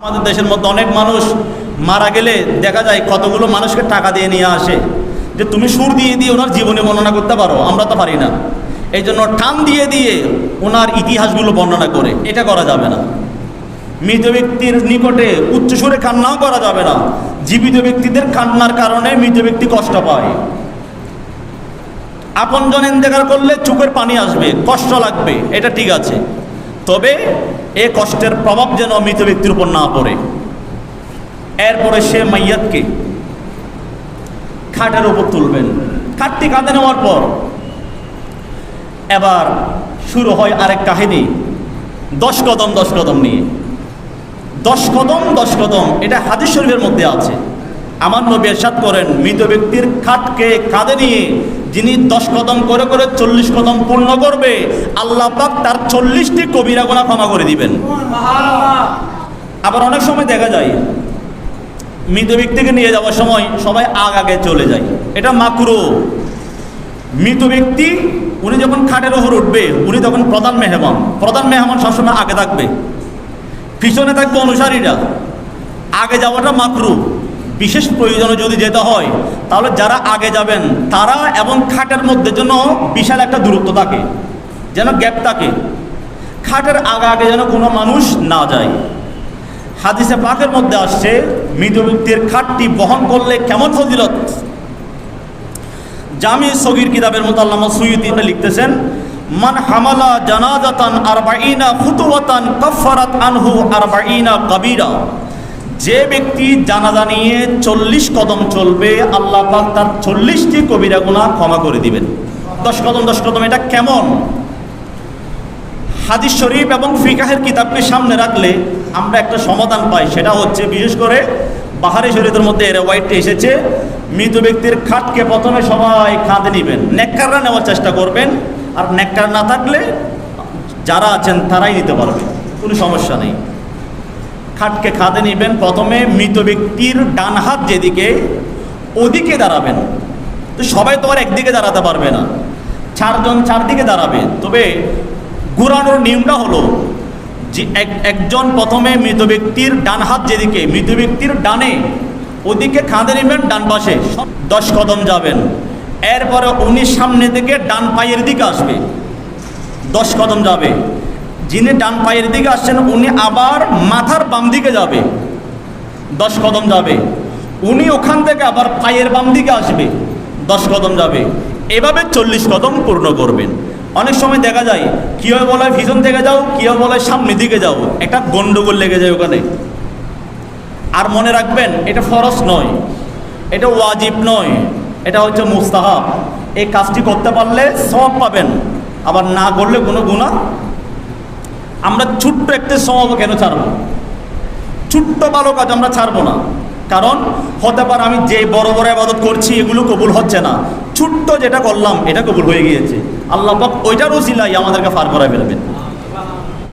আমাদের দেশের মধ্যে অনেক মানুষ মারা গেলে দেখা যায় কতগুলো মানুষকে টাকা দিয়ে নিয়ে আসে যে তুমি সুর দিয়ে দিয়ে ওনার জীবনী বর্ণনা করতে পারো, আমরা তো পারি না। এই জন্য টান দিয়ে দিয়ে ওনার ইতিহাসগুলো বর্ণনা করে, এটা করা যাবে না। মৃত ব্যক্তির নিকটে উচ্চস্বরে কান্নাও করা যাবে না। জীবিত ব্যক্তিদের কান্নার কারণে মৃত ব্যক্তি কষ্ট পায়। আপনজন ইন্তেকাল করলে চোখের পানি আসবে, কষ্ট লাগবে, এটা ঠিক আছে, তবে এ কষ্টের প্রভাব যেন মৃত ব্যক্তির উপর না পড়ে। এরপরে সে মাইয়াতকে খাটের উপর তুলবেন। খাটটি কাঁধে নেওয়ার পর এবার শুরু হয় আরেক কাহিনী, 10 কদম নিয়ে। 10 কদম এটা হাদিস শরীফের মধ্যে আছে। আমার নবী ইরশাদ করেন, মৃত ব্যক্তির খাটকে কাঁধে নিয়ে যিনি 10 কদম করে করে 40 কদম পূর্ণ করবে, আল্লাহ পাক তার 40টি কবিরা গুনাহ ক্ষমা করে দিবেন। আবার অনেক সময় দেখা যায় মৃত ব্যক্তিকে নিয়ে যাওয়ার সময় সবাই আগে চলে যায়, এটা মাকরুহ। মৃত ব্যক্তি উনি যখন খাটের ওপর উঠবে, উনি তখন প্রধান মেহমান সবসময় আগে থাকবে, পিছনে থাকবে অনুসারীরা। আগে যাওয়াটা মাকরুহ। বিশেষ প্রয়োজনে যদি যেতে হয় তাহলে যারা আগে যাবেন তারা এবং খাটের মধ্যে যেন বিশাল একটা দূরত্ব থাকে, যেন গ্যাপ থাকে, খাটের আগে যেন কোনো মানুষ না যায়। হাদিসে পাকের মধ্যে আসছে মৃত ব্যক্তির খাটটি বহন করলে কেমন ফজিলত। জামি সগীর কিতাবের মধ্যে আল্লামা সুয়ুতী লিখতেছেন, মান হামালা জানাজাতান 40 খুতুওয়াতান কাফফারাত আনহু 40 কাবীরা। যে ব্যক্তি জানাজা নিয়ে 40 কদম চলবে, আল্লাহ পাক তার 40টি কবিরা গুনাহ ক্ষমা করে দিবেন। 10 কদম এটা কেমন? হাদিস শরীফ এবং ফিকাহের কিতাবকে সামনে রাখলে আমরা একটা সমাধান পাই, সেটা হচ্ছে বিশেষ করে বাহারি শরীফের মধ্যে রেওয়ায়েতটি এসেছে, মৃত ব্যক্তির খাটকে প্রথমে সবাই কাঁধে নেবেন, নেককাররা নেওয়ার চেষ্টা করবেন, আর নেককার না থাকলে যারা আছেন তারাই নিতে পারবে, কোনো সমস্যা নেই। খাটকে কাঁধে নেবেন, প্রথমে মৃত ব্যক্তির ডান হাত যেদিকে ওদিকে দাঁড়াবেন। তো সবাই তো আর একদিকে দাঁড়াতে পারবে না, 4 জন 4 দিকে দাঁড়াবে। তবে ঘুরানোর নিয়মটা হলো যে একজন প্রথমে মৃত ব্যক্তির ডান হাত যেদিকে, মৃত ব্যক্তির ডানে ওদিকে কাঁধে নেবেন, ডান পাশে 10 কদম যাবেন। এরপরে উনি সামনে থেকে ডান পায়ের দিকে আসবে, 10 কদম যাবে। যিনি ডান পায়ের দিকে আসছেন উনি আবার মাথার বাম দিকে যাবে, 10 কদম যাবে। উনি ওখান থেকে আবার পায়ের বাম দিকে আসবে, 10 কদম যাবে। এভাবে 40 কদম পূর্ণ করবেন। অনেক সময় দেখা যায় কেউ বলে পিছন থেকে যাও, কেউ বলে সামনে দিকে যাও, একটা গন্ডগোল লেগে যায় ওখানে। আর মনে রাখবেন, এটা ফরজ নয়, এটা ওয়াজিব নয়, এটা হচ্ছে মুস্তাহাব। এই কাজটি করতে পারলে সওয়াব পাবেন, আবার না করলে কোনো গুনাহ। আমরা ছোট্ট একটা সওয়াব কেন ছাড়বো? ছোট্ট ভালো কাজ আমরা ছাড়বো না, কারণ হতে পারে আমি যে বড় বড় ইবাদত করছি এগুলো কবুল হচ্ছে না, ছোট্ট যেটা করলাম এটা কবুল হয়ে গিয়েছে, আল্লাহ পাক ওইটার ওসিলায় আমাদেরকে পার করায় ফেলবেন।